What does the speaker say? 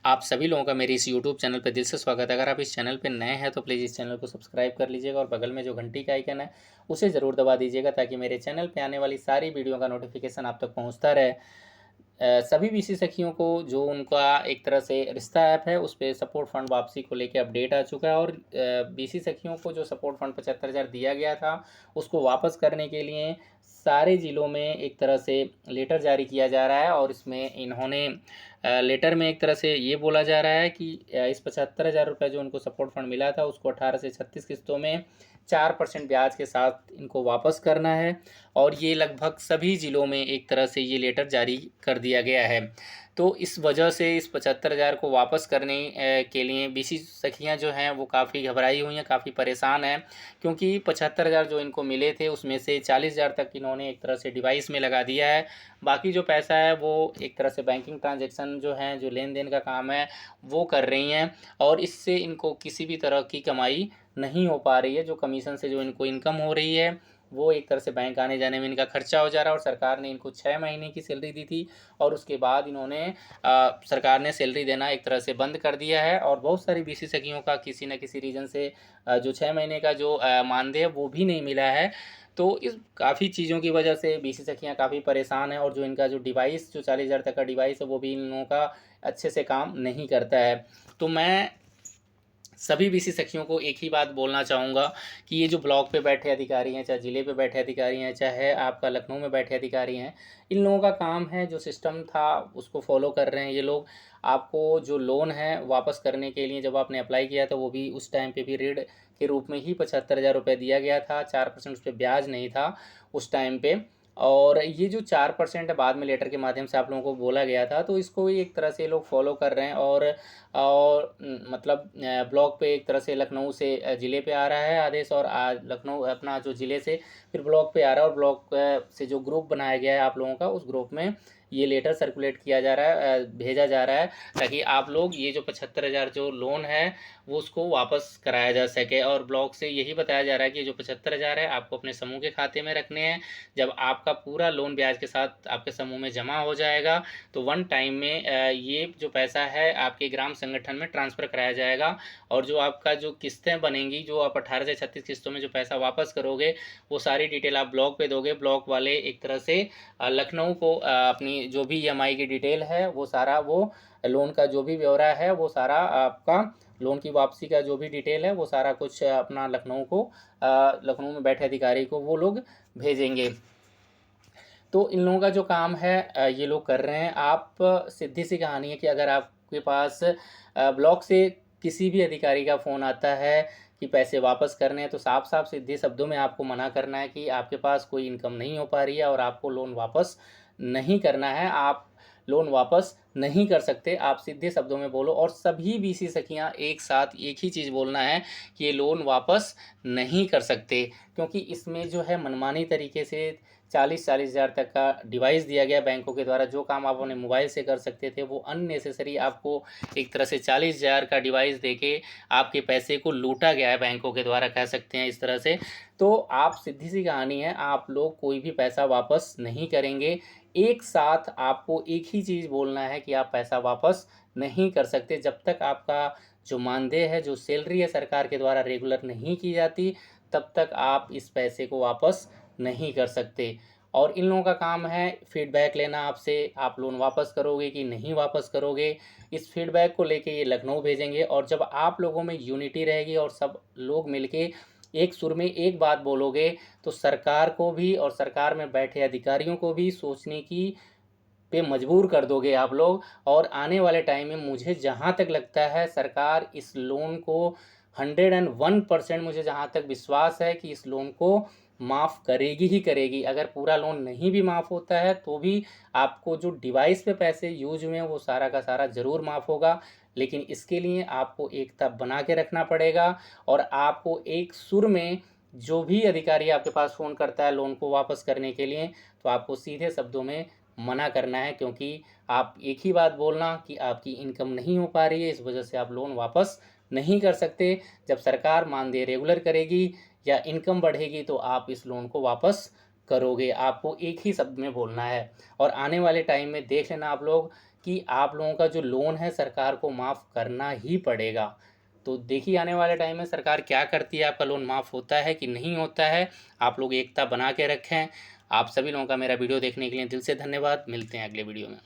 आप सभी लोगों का मेरे इस यूट्यूब चैनल पे दिल से स्वागत है। अगर आप इस चैनल पे नए हैं तो प्लीज़ इस चैनल को सब्सक्राइब कर लीजिएगा और बगल में जो घंटी का आइकन है उसे ज़रूर दबा दीजिएगा ताकि मेरे चैनल पे आने वाली सारी वीडियो का नोटिफिकेशन आप तक पहुंचता रहे। सभी बीसी सखियों को जो उनका एक तरह से रिश्ता ऐप है उस पे सपोर्ट फंड वापसी को लेके अपडेट आ चुका है और बीसी सखियों को जो सपोर्ट फंड 75,000 दिया गया था उसको वापस करने के लिए सारे ज़िलों में एक तरह से लेटर जारी किया जा रहा है और इसमें इन्होंने लेटर में एक तरह से ये बोला जा रहा है कि इस 75,000 रुपये जो उनको सपोर्ट फंड मिला था उसको 18 से 36 किस्तों में 4% ब्याज के साथ इनको वापस करना है और ये लगभग सभी ज़िलों में एक तरह से ये लेटर जारी कर दिया गया है। तो इस वजह से इस 75,000 को वापस करने के लिए बीसी सखियां जो हैं वो काफ़ी घबराई हुई हैं, काफ़ी परेशान हैं, क्योंकि 75,000 जो इनको मिले थे उसमें से 40,000 तक इन्होंने एक तरह से डिवाइस में लगा दिया है। बाकी जो पैसा है वो एक तरह से बैंकिंग ट्रांजैक्शन जो हैं, जो लेन देन का काम है वो कर रही हैं और इससे इनको किसी भी तरह की कमाई नहीं हो पा रही है। जो कमीशन से जो इनको इनकम हो रही है वो एक तरह से बैंक आने जाने में इनका खर्चा हो जा रहा है और सरकार ने इनको 6 महीने की सैलरी दी थी और उसके बाद इन्होंने सरकार ने सैलरी देना एक तरह से बंद कर दिया है और बहुत सारी बीसी सखियों का किसी न किसी रीज़न से जो 6 महीने का जो मानदेय है वो भी नहीं मिला है। तो इस काफ़ी चीज़ों की वजह से बीसी सखियाँ काफ़ी परेशान हैं और जो इनका जो डिवाइस जो 40,000 तक का डिवाइस है वो भी इन लोगों का अच्छे से काम नहीं करता है। तो मैं सभी बीसी सखियों को एक ही बात बोलना चाहूँगा कि ये जो ब्लॉक पे बैठे अधिकारी हैं, चाहे ज़िले पे बैठे अधिकारी हैं, चाहे आपका लखनऊ में बैठे अधिकारी हैं, इन लोगों का काम है जो सिस्टम था उसको फॉलो कर रहे हैं ये लोग। आपको जो लोन है वापस करने के लिए जब आपने अप्लाई किया था वो भी उस टाइम पे भी ऋण के रूप में ही 75,000 रुपये दिया गया था, 4% उस पर ब्याज नहीं था उस टाइम पे। और ये जो 4% बाद में लेटर के माध्यम से आप लोगों को बोला गया था तो इसको भी एक तरह से लोग फॉलो कर रहे हैं और मतलब ब्लॉक पे एक तरह से लखनऊ से ज़िले पे आ रहा है आदेश और लखनऊ अपना जो ज़िले से फिर ब्लॉक पे आ रहा है और ब्लॉक से जो ग्रुप बनाया गया है आप लोगों का उस ग्रुप में ये लेटर सर्कुलेट किया जा रहा है, भेजा जा रहा है ताकि आप लोग ये जो 75,000 जो लोन है वो उसको वापस कराया जा सके। और ब्लॉक से यही बताया जा रहा है कि जो 75,000 है आपको अपने समूह के खाते में रखने हैं। जब आपका पूरा लोन ब्याज के साथ आपके समूह में जमा हो जाएगा तो वन टाइम में ये जो पैसा है आपके ग्राम संगठन में ट्रांसफ़र कराया जाएगा और जो आपका जो किस्तें बनेंगी, जो आप 18 से 36 किस्तों में जो पैसा वापस करोगे वो सारी डिटेल आप ब्लॉक पे दोगे। ब्लॉक वाले एक तरह से लखनऊ को अपनी जो भी ईएमआई की डिटेल है वो सारा, वो लोन का जो भी ब्यौरा है वो सारा आपका, लोन की वापसी का जो भी डिटेल है वो सारा कुछ अपना लखनऊ को, लखनऊ में बैठे अधिकारी को वो लोग भेजेंगे। तो इन लोगों का जो काम है ये लोग कर रहे हैं। आप सीधी सी कहानी है कि अगर आपके पास ब्लॉक से किसी भी अधिकारी का फ़ोन आता है कि पैसे वापस करने हैं तो साफ साफ सीधे शब्दों में आपको मना करना है कि आपके पास कोई इनकम नहीं हो पा रही है और आपको लोन वापस नहीं करना है, आप लोन वापस नहीं कर सकते। आप सीधे शब्दों में बोलो और सभी बीसी सखियां एक साथ एक ही चीज़ बोलना है कि ये लोन वापस नहीं कर सकते, क्योंकि इसमें जो है मनमानी तरीके से 40,000 तक का डिवाइस दिया गया बैंकों के द्वारा। जो काम आप अपने मोबाइल से कर सकते थे वो अननेसेसरी आपको एक तरह से 40,000 का डिवाइस देके आपके पैसे को लूटा गया है बैंकों के द्वारा, कह सकते हैं इस तरह से। तो आप सीधी सी कहानी है, आप लोग कोई भी पैसा वापस नहीं करेंगे। एक साथ आपको एक ही चीज़ बोलना है कि आप पैसा वापस नहीं कर सकते जब तक आपका जो मानदेय है, जो सैलरी है सरकार के द्वारा रेगुलर नहीं की जाती, तब तक आप इस पैसे को वापस नहीं कर सकते। और इन लोगों का काम है फीडबैक लेना आपसे, आप लोन वापस करोगे कि नहीं वापस करोगे। इस फीडबैक को लेके ये लखनऊ भेजेंगे और जब आप लोगों में यूनिटी रहेगी और सब लोग मिलके एक सुर में एक बात बोलोगे तो सरकार को भी और सरकार में बैठे अधिकारियों को भी सोचने की पे मजबूर कर दोगे आप लोग। और आने वाले टाइम में मुझे जहाँ तक लगता है सरकार इस लोन को 101% मुझे जहाँ तक विश्वास है कि इस लोन को माफ़ करेगी ही करेगी। अगर पूरा लोन नहीं भी माफ़ होता है तो भी आपको जो डिवाइस पे पैसे यूज हुए हैं वो सारा का सारा ज़रूर माफ़ होगा। लेकिन इसके लिए आपको एकता बना के रखना पड़ेगा और आपको एक सुर में, जो भी अधिकारी आपके पास फ़ोन करता है लोन को वापस करने के लिए तो आपको सीधे शब्दों में मना करना है, क्योंकि आप एक ही बात बोलना कि आपकी इनकम नहीं हो पा रही है, इस वजह से आप लोन वापस नहीं कर सकते। जब सरकार मानदेय रेगुलर करेगी या इनकम बढ़ेगी तो आप इस लोन को वापस करोगे। आपको एक ही शब्द में बोलना है और आने वाले टाइम में देख लेना आप लोग कि आप लोगों का जो लोन है सरकार को माफ़ करना ही पड़ेगा। तो देखिए आने वाले टाइम में सरकार क्या करती है, आपका लोन माफ़ होता है कि नहीं होता है। आप लोग एकता बना के रखें। आप सभी लोगों का मेरा वीडियो देखने के लिए दिल से धन्यवाद। मिलते हैं अगले वीडियो में।